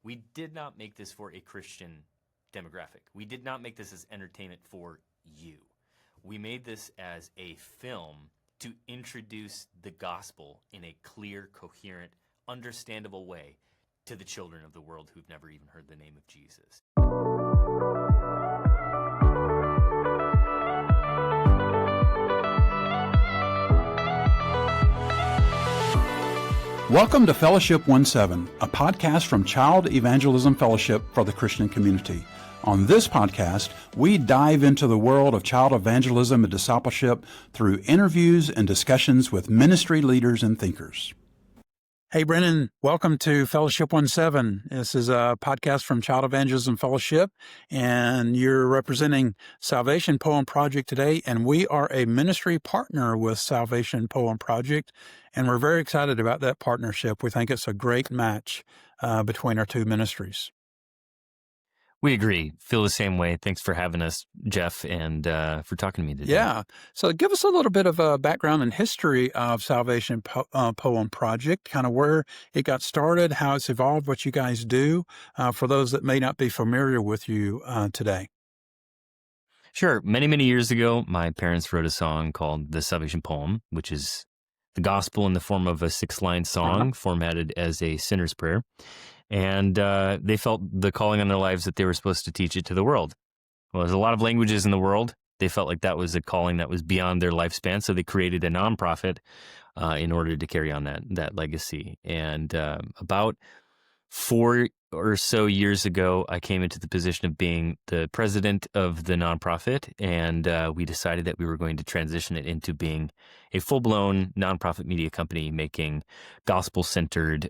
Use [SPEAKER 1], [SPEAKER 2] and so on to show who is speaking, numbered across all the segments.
[SPEAKER 1] We did not make this for a Christian demographic. We did not make this as entertainment for you. We made this as a film to introduce the gospel in a clear, coherent, understandable way to the children of the world who've never even heard the name of Jesus.
[SPEAKER 2] Welcome to Fellowship 17, a podcast from Child Evangelism Fellowship for the Christian community. On this podcast, we dive into the world of child evangelism and discipleship through interviews and discussions with ministry leaders and thinkers. Hey, Brennan, welcome to Fellowship 17. This is a podcast from Child Evangelism Fellowship, and you're representing Salvation Poem Project today, and we are a ministry partner with Salvation Poem Project, and we're very excited about that partnership. We think it's a great match between our two ministries.
[SPEAKER 1] We agree. Feel the same way. Thanks for having us, Jeff, and for talking to me today.
[SPEAKER 2] Yeah. So give us a little bit of a background and history of Salvation Poem Project, kind of where it got started, how it's evolved, what you guys do, for those that may not be familiar with you today.
[SPEAKER 1] Sure. Many, many years ago, my parents wrote a song called The Salvation Poem, which is the gospel in the form of a 6-line song formatted as a sinner's prayer. And they felt the calling on their lives that they were supposed to teach it to the world. Well, there's a lot of languages in the world. They felt like that was a calling that was beyond their lifespan, so they created a nonprofit in order to carry on that legacy. And about 4 or so years ago, I came into the position of being the president of the nonprofit, and we decided that we were going to transition it into being a full-blown nonprofit media company making gospel-centered,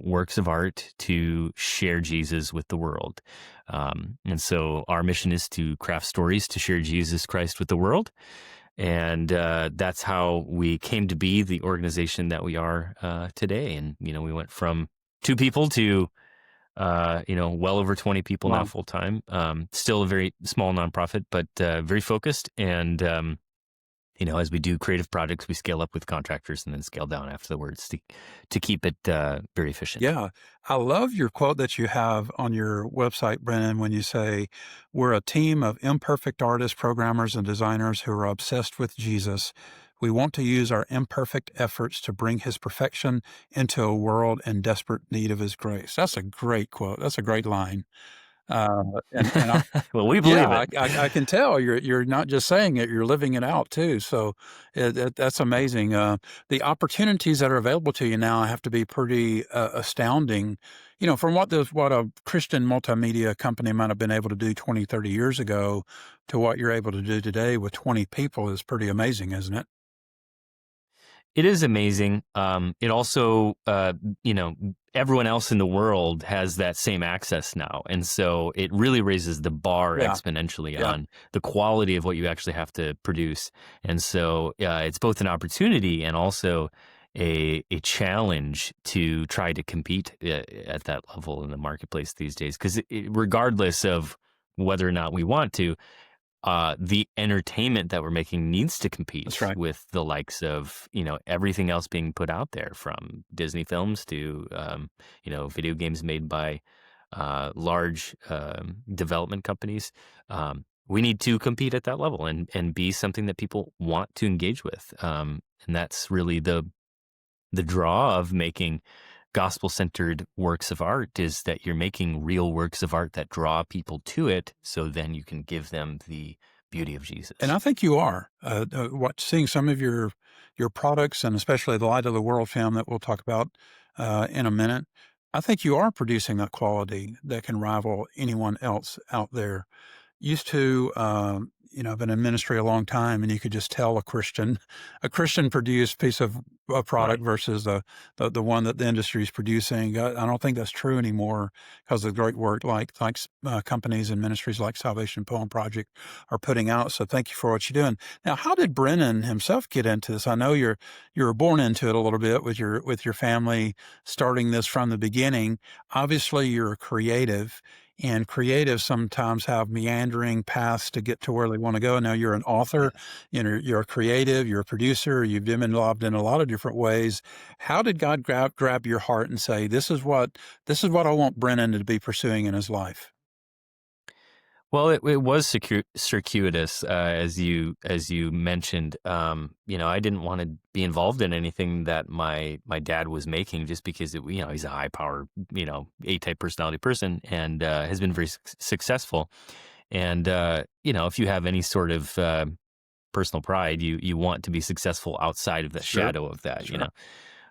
[SPEAKER 1] works of art to share Jesus with the world. And so our mission is to craft stories to share Jesus Christ with the world. And that's how we came to be the organization that we are today. And, we went from 2 people to, well over 20 people now full time. Still a very small nonprofit, but very focused. And, as we do creative projects, we scale up with contractors and then scale down afterwards to keep it very efficient.
[SPEAKER 2] Yeah. I love your quote that you have on your website, Brennan, when you say, "We're a team of imperfect artists, programmers, and designers who are obsessed with Jesus. We want to use our imperfect efforts to bring his perfection into a world in desperate need of his grace." That's a great quote. That's a great line. And
[SPEAKER 1] well, we believe it.
[SPEAKER 2] I can tell you're not just saying it; you're living it out too. So that's amazing. The opportunities that are available to you now have to be pretty astounding. From what a Christian multimedia company might have been able to do 20, 30 years ago to what you're able to do today with 20 people is pretty amazing, isn't it?
[SPEAKER 1] It is amazing. It also, everyone else in the world has that same access now. And so it really raises the bar exponentially on the quality of what you actually have to produce. And so it's both an opportunity and also a challenge to try to compete at that level in the marketplace these days. Because regardless of whether or not we want to, the entertainment that we're making needs to compete with the likes of, everything else being put out there, from Disney films to, video games made by large development companies. We need to compete at that level and be something that people want to engage with. And that's really the draw of making gospel-centered works of art, is that you're making real works of art that draw people to it, so then you can give them the beauty of Jesus.
[SPEAKER 2] And I think you are. Seeing some of your products, and especially the Light of the World film that we'll talk about in a minute, I think you are producing a quality that can rival anyone else out there. Used to, I've been in ministry a long time, and you could just tell a Christian produced piece of a product versus the one that the industry is producing. I don't think that's true anymore, because of the great work like companies and ministries like Salvation Poem Project are putting out. So thank you for what you're doing. Now, how did Brennan himself get into this? I know you were born into it a little bit with your family starting this from the beginning. Obviously, you're a creative. And creatives sometimes have meandering paths to get to where they want to go. Now you're an author,
[SPEAKER 3] Yes.
[SPEAKER 2] you're a creative, you're a producer, you've been involved in a lot of different ways. How did God grab your heart and say, this is what I want Brennan to be pursuing in his life?
[SPEAKER 1] Well, it was circuitous, as you mentioned. I didn't want to be involved in anything that my dad was making, just because he's a high power, A-type personality person, and has been very successful. And if you have any sort of personal pride, you want to be successful outside of the
[SPEAKER 2] Sure,
[SPEAKER 1] shadow of that,
[SPEAKER 2] sure.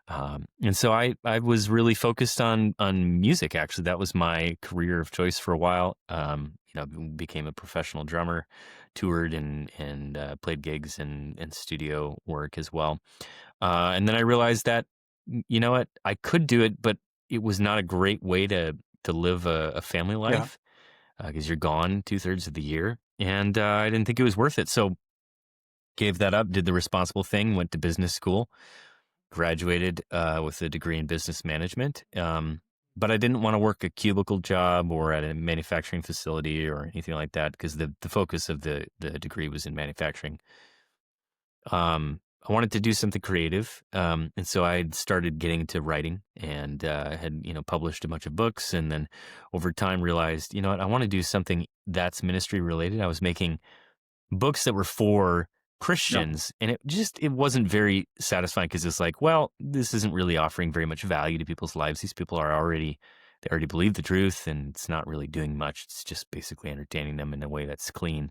[SPEAKER 1] and so I was really focused on music. Actually, that was my career of choice for a while. Became a professional drummer, toured and played gigs and studio work as well. And then I realized that you know what, I could do it, but it was not a great way to live a family
[SPEAKER 2] Yeah.
[SPEAKER 1] life, because you're gone 2/3 of the year, and I didn't think it was worth it. So gave that up, did the responsible thing, went to business school, graduated with a degree in business management. But I didn't want to work a cubicle job or at a manufacturing facility or anything like that, because the focus of the degree was in manufacturing. I wanted to do something creative, and so I started getting into writing, and had published a bunch of books, and then over time realized, you know what, I want to do something that's ministry related. I was making books that were for
[SPEAKER 2] Yeah.
[SPEAKER 1] Christians, and it wasn't very satisfying, because it's like, well, this isn't really offering very much value to people's lives. These people they already believe the truth, and it's not really doing much. It's just basically entertaining them in a way that's clean.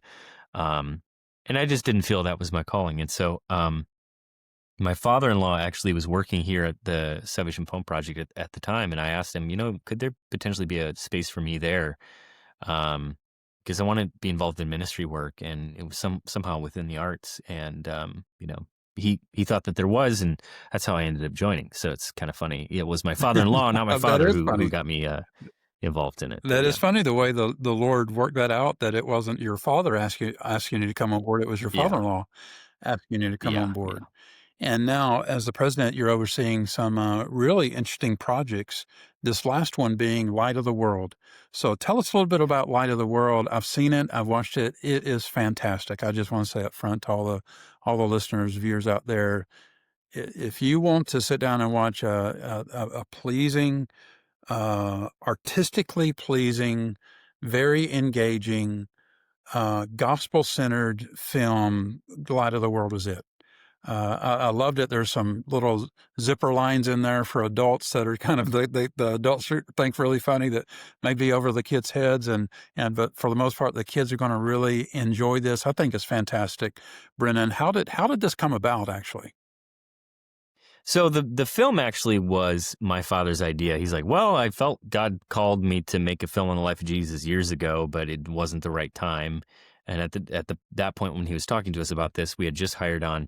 [SPEAKER 1] Um, and I just didn't feel that was my calling. And so my father-in-law actually was working here at the Salvation Poem Project at the time, and I asked him, could there potentially be a space for me there? Because I want to be involved in ministry work, and it was somehow within the arts, and he thought that there was, and that's how I ended up joining. So it's kind of funny. It was my father-in-law, not my
[SPEAKER 2] That
[SPEAKER 1] father,
[SPEAKER 2] is
[SPEAKER 1] who
[SPEAKER 2] funny.
[SPEAKER 1] got me involved in it. But
[SPEAKER 2] That
[SPEAKER 1] yeah,
[SPEAKER 2] is funny the way the Lord worked that out, that it wasn't your father asking you to come on board, it was your
[SPEAKER 1] yeah,
[SPEAKER 2] father-in-law asking you to come on
[SPEAKER 1] yeah,
[SPEAKER 2] board.
[SPEAKER 1] yeah.
[SPEAKER 2] And now, as the president, you're overseeing some really interesting projects, this last one being Light of the World. So tell us a little bit about Light of the World. I've seen it, I've watched it. It is fantastic. I just want to say up front to all the listeners, viewers out there, if you want to sit down and watch a pleasing, artistically pleasing, very engaging, gospel-centered film, The Light of the World is it. I loved it. There's some little zipper lines in there for adults that are kind of the adults think really funny, that may be over the kids' heads, but for the most part, the kids are going to really enjoy this. I think it's fantastic. Brennan, how did this come about, actually?
[SPEAKER 1] So the film actually was my father's idea. He's like, well, I felt God called me to make a film on the life of Jesus years ago, but it wasn't the right time. And at that point when he was talking to us about this, we had just hired on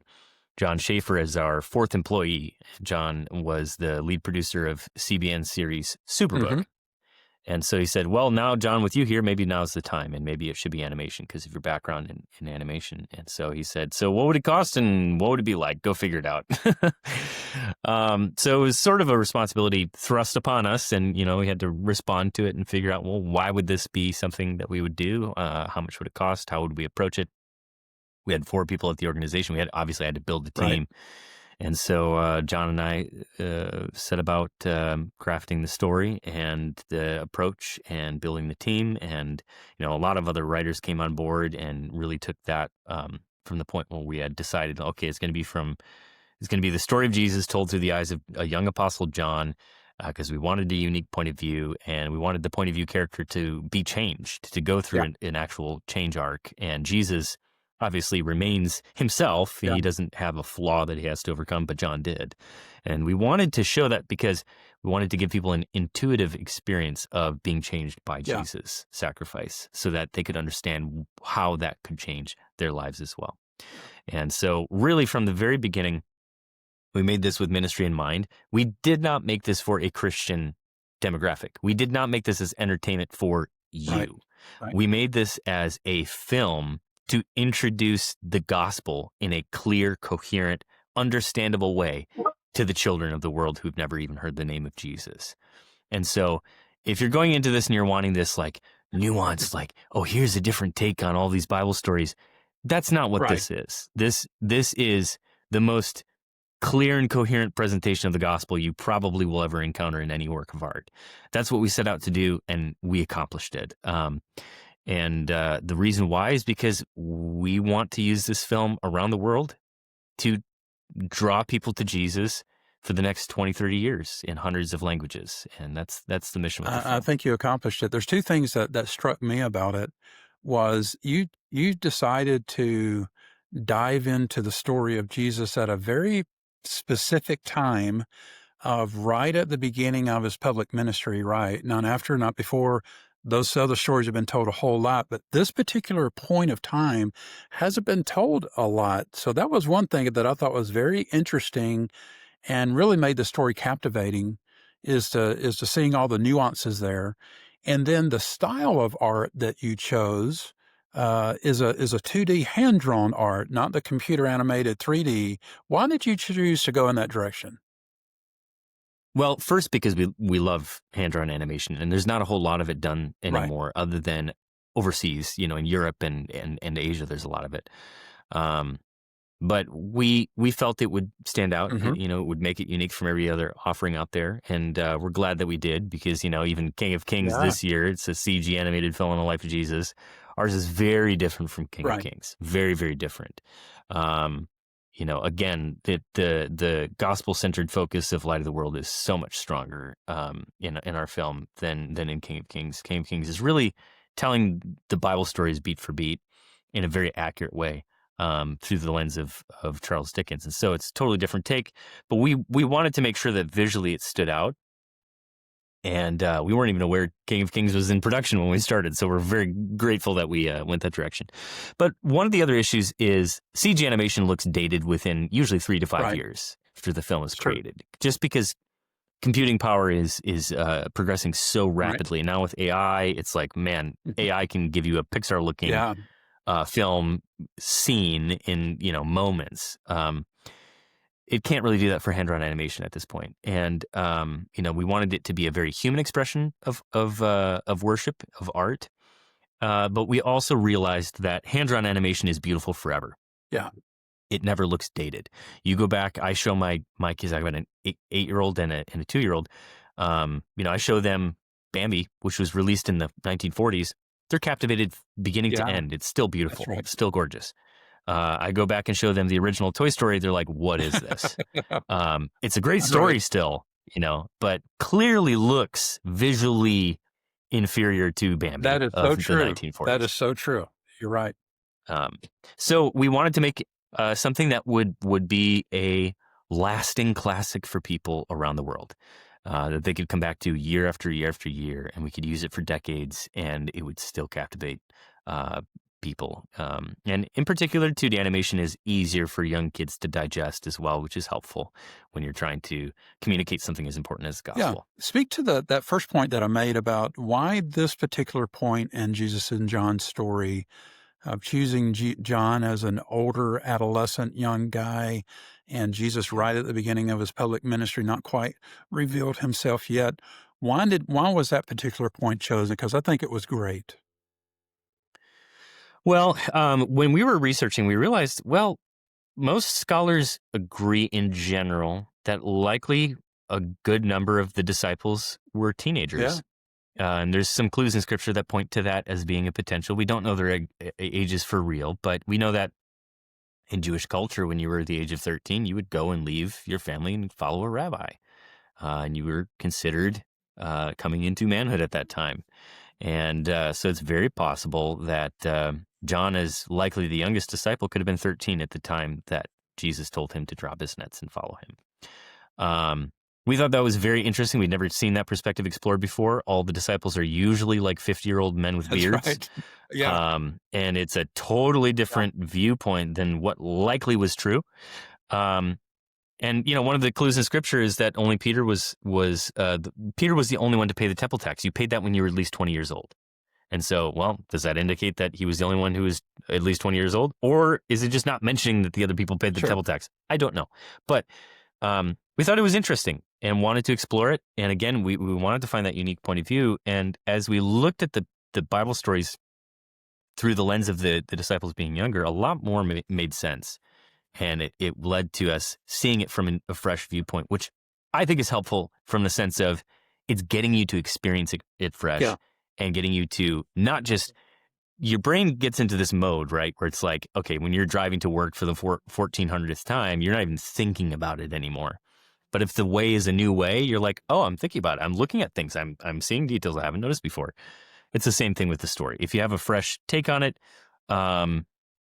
[SPEAKER 1] John Schaefer as our fourth employee. John was the lead producer of CBN series
[SPEAKER 2] Hmm.
[SPEAKER 1] Superbook. And so he said, well, now, John, with you here, maybe now's the time, and maybe it should be animation because of your background in animation. And so he said, so what would it cost and what would it be like? Go figure it out. So it was sort of a responsibility thrust upon us, and, we had to respond to it and figure out, well, why would this be something that we would do? How much would it cost? How would we approach it? We had 4 people at the organization. We obviously had to build the
[SPEAKER 2] Right.
[SPEAKER 1] team. And so John and I set about crafting the story and the approach and building the team. And, a lot of other writers came on board and really took that from the point where we had decided, okay, it's going to be the story of Jesus told through the eyes of a young apostle John, because we wanted a unique point of view, and we wanted the point of view character to be changed, to go through
[SPEAKER 2] Yeah.
[SPEAKER 1] an actual change arc. And Jesus obviously remains himself.
[SPEAKER 2] Yeah.
[SPEAKER 1] He doesn't have a flaw that he has to overcome, but John did. And we wanted to show that because we wanted to give people an intuitive experience of being changed by
[SPEAKER 2] Yeah.
[SPEAKER 1] Jesus' sacrifice, so that they could understand how that could change their lives as well. And so really from the very beginning, we made this with ministry in mind. We did not make this for a Christian demographic. We did not make this as entertainment for
[SPEAKER 2] Right.
[SPEAKER 1] you.
[SPEAKER 2] Right.
[SPEAKER 1] We made this as a film to introduce the gospel in a clear, coherent, understandable way to the children of the world who've never even heard the name of Jesus. And so if you're going into this and you're wanting this like nuanced, like, oh, here's a different take on all these Bible stories. That's not what
[SPEAKER 2] Right.
[SPEAKER 1] this is. This is the most clear and coherent presentation of the gospel you probably will ever encounter in any work of art. That's what we set out to do, and we accomplished it. And the reason why is because we want to use this film around the world to draw people to Jesus for the next 20, 30 years in hundreds of languages. And that's the mission with the
[SPEAKER 2] I
[SPEAKER 1] film.
[SPEAKER 2] think you accomplished it. There's two things that struck me about it was you decided to dive into the story of Jesus at a very specific time of right at the beginning of his public ministry, right? Not after, not before. Those other stories have been told a whole lot, but this particular point of time hasn't been told a lot. So that was one thing that I thought was very interesting and really made the story captivating is to seeing all the nuances there. And then the style of art that you chose is a 2D hand drawn art, not the computer animated 3D. Why did you choose to go in that direction?
[SPEAKER 1] Well, first, because we love hand-drawn animation, and there's not a whole lot of it done
[SPEAKER 2] Right.
[SPEAKER 1] anymore other than overseas, in Europe and Asia, there's a lot of it. Um, But we felt it would stand out.
[SPEAKER 2] Hmm.
[SPEAKER 1] It would make it unique from every other offering out there, and we're glad that we did because even King of Kings
[SPEAKER 2] Yeah.
[SPEAKER 1] this year, it's a CG animated film on the life of Jesus. Ours is very different from King of
[SPEAKER 2] Right.
[SPEAKER 1] Kings, very very different. Um, again, the gospel centered focus of Light of the World is so much stronger in our film than in King of Kings. King of Kings is really telling the Bible stories beat for beat in a very accurate way through the lens of Charles Dickens. And so it's a totally different take, but we wanted to make sure that visually it stood out. And we weren't even aware King of Kings was in production when we started. So we're very grateful that we went that direction. But one of the other issues is CG animation looks dated within usually 3 to 5
[SPEAKER 2] Right.
[SPEAKER 1] years after the film is
[SPEAKER 2] It's true.
[SPEAKER 1] created, just because computing power is progressing so
[SPEAKER 2] Right.
[SPEAKER 1] rapidly. And now with AI, it's like, man, AI can give you a Pixar looking
[SPEAKER 2] Yeah.
[SPEAKER 1] film scene in moments. It can't really do that for hand-drawn animation at this point. And we wanted it to be a very human expression of worship, of art. But we also realized that hand-drawn animation is beautiful forever.
[SPEAKER 2] Yeah.
[SPEAKER 1] It never looks dated. You go back, I show my kids, I've got an 8-year-old and a 2-year-old. I show them Bambi, which was released in the 1940s. They're captivated beginning to
[SPEAKER 2] Yeah.
[SPEAKER 1] end. It's still beautiful.
[SPEAKER 2] right.
[SPEAKER 1] It's still gorgeous. I go back and show them the original Toy Story. They're like, what is this? It's a great story
[SPEAKER 2] Right.
[SPEAKER 1] still, but clearly looks visually inferior to Bambi
[SPEAKER 2] That is
[SPEAKER 1] of
[SPEAKER 2] so
[SPEAKER 1] the
[SPEAKER 2] true.
[SPEAKER 1] 1940s.
[SPEAKER 2] That is so true. You're right.
[SPEAKER 1] So we wanted to make something that would be a lasting classic for people around the world, that they could come back to year after year after year, and we could use it for decades, and it would still captivate people. And in particular, 2D animation is easier for young kids to digest as well, which is helpful when you're trying to communicate something as important as the
[SPEAKER 2] Yeah.
[SPEAKER 1] gospel.
[SPEAKER 2] Speak to that first point that I made about why this particular point in Jesus and John's story of choosing John as an older adolescent young guy and Jesus right at the beginning of his public ministry, not quite revealed himself yet. Why was that particular point chosen? Because I think it was great.
[SPEAKER 1] Well, when we were researching, we realized, well, most scholars agree in general that likely a good number of the disciples were teenagers. And there's some clues in scripture that point to that as being a potential. We don't know their ages for real, but we know that in Jewish culture, when you were the age of 13, you would go and leave your family and follow a rabbi. And you were considered coming into manhood at that time. And so it's very possible that John, as likely the youngest disciple, could have been 13 at the time that Jesus told him to drop his nets and follow him. We thought that was very interesting. We'd never seen that perspective explored before. All the disciples are usually like 50-year-old men with
[SPEAKER 2] That's
[SPEAKER 1] beards.
[SPEAKER 2] right. Yeah.
[SPEAKER 1] And it's a totally different viewpoint than what likely was true. And one of the clues in scripture is that only Peter was the only one to pay the temple tax. You paid that when you were at least 20 years old. And so, well, does that indicate that he was the only one who was at least 20 years old? Or is it just not mentioning that the other people paid the
[SPEAKER 2] Sure.
[SPEAKER 1] temple tax? I don't know. But we thought it was interesting and wanted to explore it. And again, we wanted to find that unique point of view. And as we looked at the the Bible stories through the lens of the disciples being younger, a lot more made sense. And it led to us seeing it from a fresh viewpoint, which I think is helpful from the sense of it's getting you to experience it fresh
[SPEAKER 2] Yeah.
[SPEAKER 1] and getting you to not just, your brain gets into this mode, right? Where it's like, okay, when you're driving to work for the 1400th time, you're not even thinking about it anymore. But if the way is a new way, you're like, oh, I'm thinking about it. I'm looking at things. I'm seeing details I haven't noticed before. It's the same thing with the story. If you have a fresh take on it,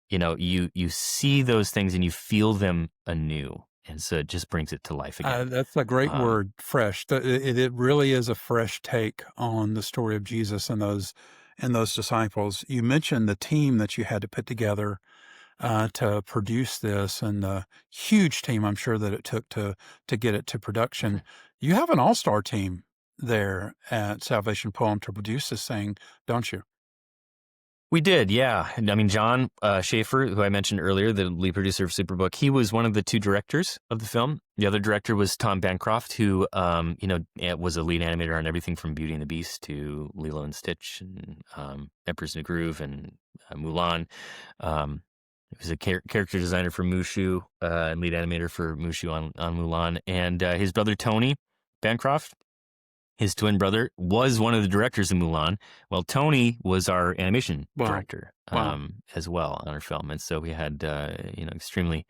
[SPEAKER 1] you see those things and you feel them anew. And so it just brings it to life again.
[SPEAKER 2] That's a great
[SPEAKER 1] Um,
[SPEAKER 2] word, fresh. It really is a fresh take on the story of Jesus and those disciples. You mentioned the team that you had to put together to produce this, and the huge team I'm sure that it took to get it to production. You have an all-star team there at Salvation Poem to produce this thing, don't you?
[SPEAKER 1] We did, yeah. I mean, John Schaefer, who I mentioned earlier, the lead producer of Superbook, he was one of the two directors of the film. The other director was Tom Bancroft, who, was a lead animator on everything from Beauty and the Beast to Lilo and Stitch and Emperor's New Groove and Mulan. He was a character designer for Mushu and lead animator for Mushu on Mulan. And his brother, Tony Bancroft, his twin brother, was one of the directors of Mulan. Well, Tony was our animation director as well on our film. And so we had, extremely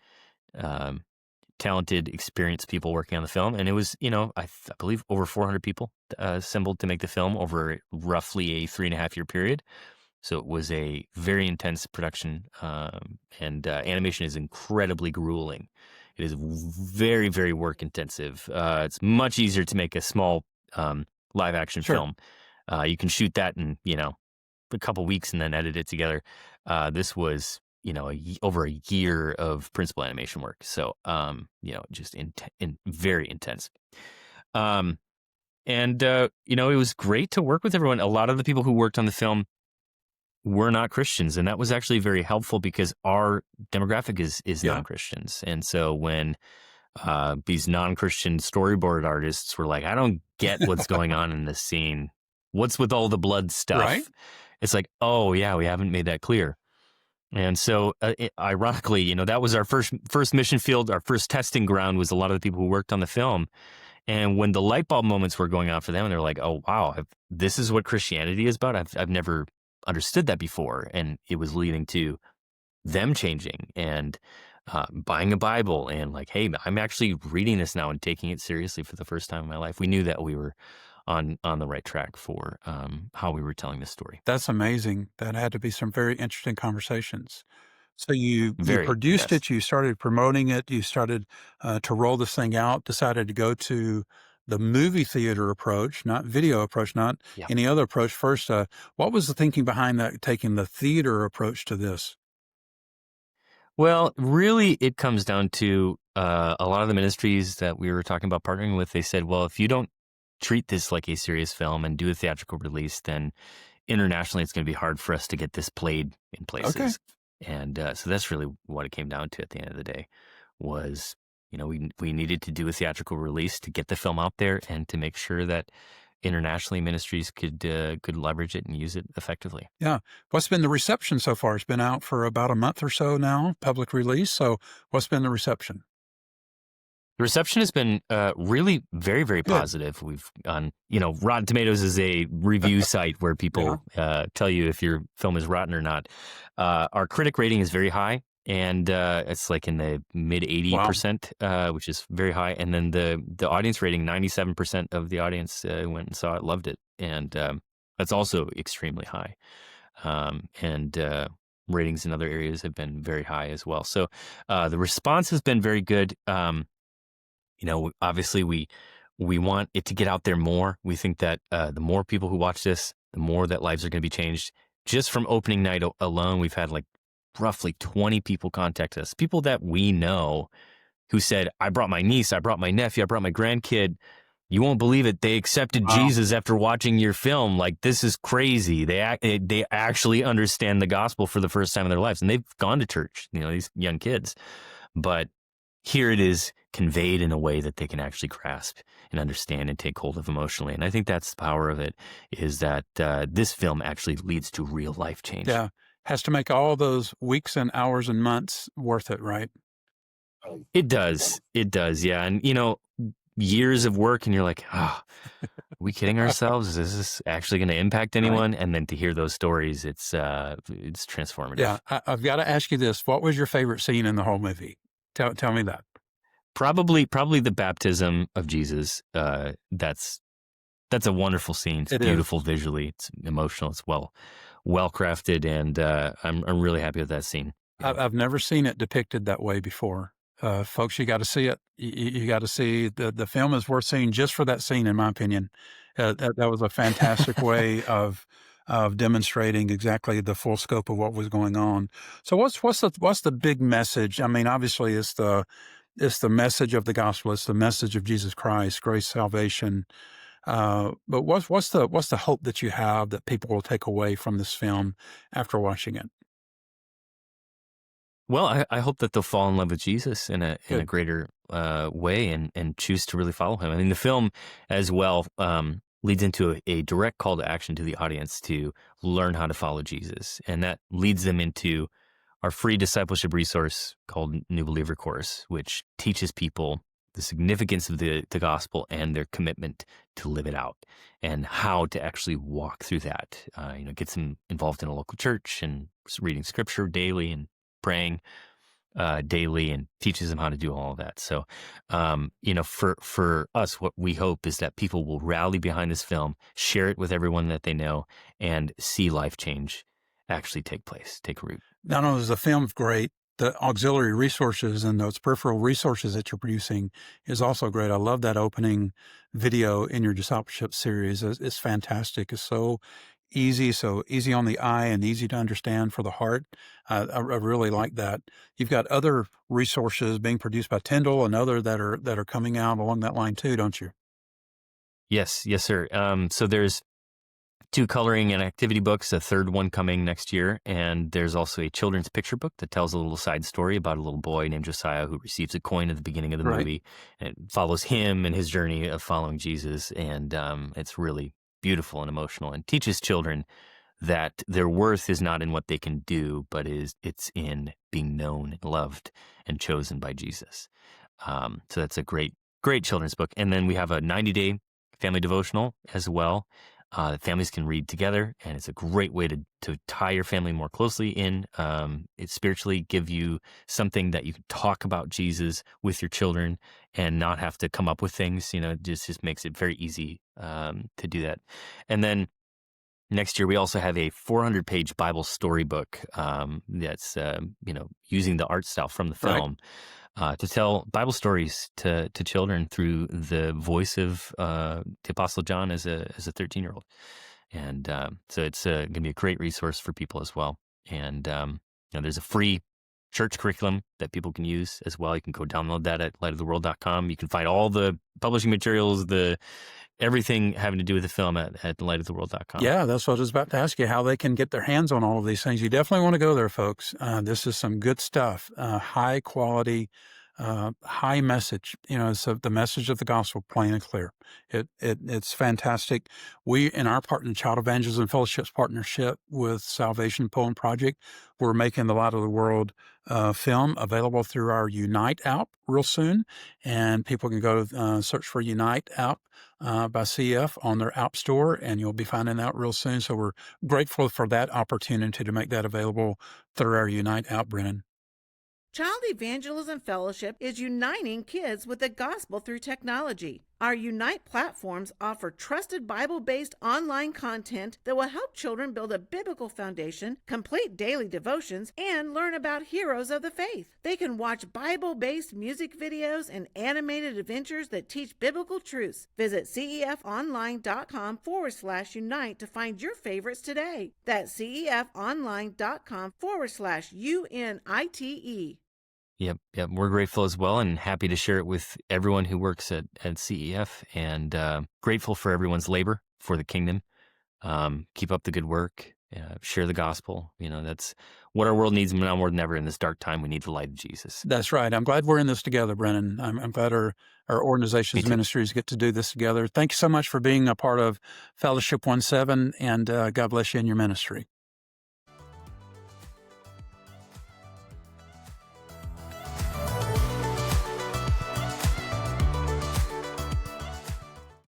[SPEAKER 1] talented, experienced people working on the film. And it was, I believe over 400 people assembled to make the film over roughly a 3.5-year period. So it was a very intense production, and animation is incredibly grueling. It is very, very work intensive. It's much easier to make a small live action film. You can shoot that in, a couple weeks and then edit it together. This was, over a year of principal animation work. So, just very intense. It was great to work with everyone. A lot of the people who worked on the film were not Christians, and that was actually very helpful because our demographic is non-Christians. And so when these non-Christian storyboard artists were like, I don't get what's going on in this scene. What's with all the blood stuff?
[SPEAKER 2] Right.
[SPEAKER 1] It's like, oh yeah, we haven't made that clear. And so ironically, that was our first mission field. Our first testing ground was a lot of the people who worked on the film. And when the light bulb moments were going off for them, and they're like, oh wow, this is what Christianity is about. I've never understood that before. And it was leading to them changing and buying a Bible and like, hey, I'm actually reading this now and taking it seriously for the first time in my life. We knew that we were on the right track for how we were telling this story.
[SPEAKER 2] That's amazing. That had to be some very interesting conversations. So you
[SPEAKER 1] Very,
[SPEAKER 2] produced
[SPEAKER 1] yes.
[SPEAKER 2] it, you started promoting it, you started to roll this thing out, decided to go to the movie theater approach, not video approach, not any other approach first. What was the thinking behind that, taking the theater approach to this?
[SPEAKER 1] Well, really, it comes down to a lot of the ministries that we were talking about partnering with. They said, well, if you don't treat this like a serious film and do a theatrical release, then internationally it's going to be hard for us to get this played in places.
[SPEAKER 2] Okay.
[SPEAKER 1] And so that's really what it came down to at the end of the day was, we needed to do a theatrical release to get the film out there and to make sure that internationally ministries could leverage it and use it effectively.
[SPEAKER 2] Yeah. What's been the reception so far? It's been out for about a month or so now, public release. So what's been the reception?
[SPEAKER 1] The reception has been really very, very
[SPEAKER 2] Good.
[SPEAKER 1] positive. We've gone, Rotten Tomatoes is a review site where people tell you if your film is rotten or not. Our critic rating is very high, and it's like in the mid 80%, which is very high. And then the audience rating, 97% of the audience went and saw it, loved it. And that's also extremely high. And ratings in other areas have been very high as well. So the response has been very good. Obviously we want it to get out there more. We think that the more people who watch this, the more that lives are going to be changed. Just from opening night alone, we've had like roughly 20 people contact us, people that we know who said, I brought my niece, I brought my nephew, I brought my grandkid. You won't believe it. They accepted Jesus after watching your film. Like, this is crazy. They actually understand the gospel for the first time in their lives. And they've gone to church, these young kids. But here it is conveyed in a way that they can actually grasp and understand and take hold of emotionally. And I think that's the power of it, is that this film actually leads to real life change.
[SPEAKER 2] Yeah. Has to make all those weeks and hours and months worth it, right?
[SPEAKER 1] It does. It does. Yeah. And, years of work, and you're like, are we kidding ourselves? Is this actually going to impact
[SPEAKER 2] Right.
[SPEAKER 1] anyone? And then to hear those stories, it's transformative.
[SPEAKER 2] Yeah. I've got to ask you this. What was your favorite scene in the whole movie? Tell me that.
[SPEAKER 1] Probably the baptism of Jesus. That's a wonderful scene. It's
[SPEAKER 2] It is.
[SPEAKER 1] beautiful visually. It's emotional. It's well crafted, and I'm really happy with that scene. Yeah.
[SPEAKER 2] I've never seen it depicted that way before. Folks, you got to see it. You got to see the film is worth seeing just for that scene, in my opinion. That was a fantastic way of demonstrating exactly the full scope of what was going on. So what's the big message? I mean, obviously it's the message of the gospel. It's the message of Jesus Christ, grace, salvation. But what's the hope that you have that people will take away from this film after watching it?
[SPEAKER 1] Well, I hope that they'll fall in love with Jesus in a
[SPEAKER 2] Good.
[SPEAKER 1] greater way, and choose to really follow him. I mean, the film as well leads into a direct call to action to the audience to learn how to follow Jesus, and that leads them into our free discipleship resource called New Believer Course, which teaches people the significance of the gospel and their commitment to live it out, and how to actually walk through that. Gets them involved in a local church and reading scripture daily and praying daily, and teaches them how to do all of that. So, for us, what we hope is that people will rally behind this film, share it with everyone that they know, and see life change actually take place, take root.
[SPEAKER 2] Not only is the film great, the auxiliary resources and those peripheral resources that you're producing is also great. I love that opening video in your discipleship series. It's fantastic. It's so easy on the eye and easy to understand for the heart. I really like that. You've got other resources being produced by Tyndall and other that are coming out along that line too, don't you?
[SPEAKER 1] Yes, sir. So there's 2 coloring and activity books, a third one coming next year. And there's also a children's picture book that tells a little side story about a little boy named Josiah who receives a coin at the beginning of the
[SPEAKER 2] Right.
[SPEAKER 1] movie, and it follows him and his journey of following Jesus. And it's really beautiful and emotional, and teaches children that their worth is not in what they can do, but it's in being known and loved and chosen by Jesus. So that's a great children's book. And then we have a 90-day family devotional as well, that families can read together, and it's a great way to tie your family more closely in. It spiritually give you something that you can talk about Jesus with your children and not have to come up with things. It just makes it very easy to do that. And then next year, we also have a 400-page Bible storybook that's using the art style from the
[SPEAKER 2] Right.
[SPEAKER 1] film to tell Bible stories to children through the voice of the Apostle John as a 13-year-old. And so it's going to be a great resource for people as well. And there's a free church curriculum that people can use as well. You can go download that at lightoftheworld.com. You can find all the publishing materials, everything having to do with the film at lightoftheworld.com.
[SPEAKER 2] Yeah, that's what I was about to ask you, how they can get their hands on all of these things. You definitely want to go there, folks. This is some good stuff, high quality, high message. So the message of the gospel, plain and clear. It's fantastic. We, in our partner, Child Evangelism Fellowship's partnership with Salvation Poem Project, we're making the Light of the World film available through our Unite app real soon, and people can go search for Unite app by CF on their app store, and you'll be finding that real soon. So we're grateful for that opportunity to make that available through our Unite app, Brennan.
[SPEAKER 3] Child Evangelism Fellowship is uniting kids with the gospel through technology. Our Unite platforms offer trusted Bible-based online content that will help children build a biblical foundation, complete daily devotions, and learn about heroes of the faith. They can watch Bible-based music videos and animated adventures that teach biblical truths. Visit cefonline.com/unite to find your favorites today. That's cefonline.com/UNITE.
[SPEAKER 1] Yep. We're grateful as well, and happy to share it with everyone who works at CEF, and grateful for everyone's labor for the kingdom. Keep up the good work. share the gospel. That's what our world needs now more than ever in this dark time. We need the light of Jesus.
[SPEAKER 2] That's right. I'm glad we're in this together, Brennan. I'm glad our
[SPEAKER 1] Me
[SPEAKER 2] organizations,
[SPEAKER 1] too.
[SPEAKER 2] ministries get to do this together. Thank you so much for being a part of Fellowship 1-7, and God bless you in your ministry.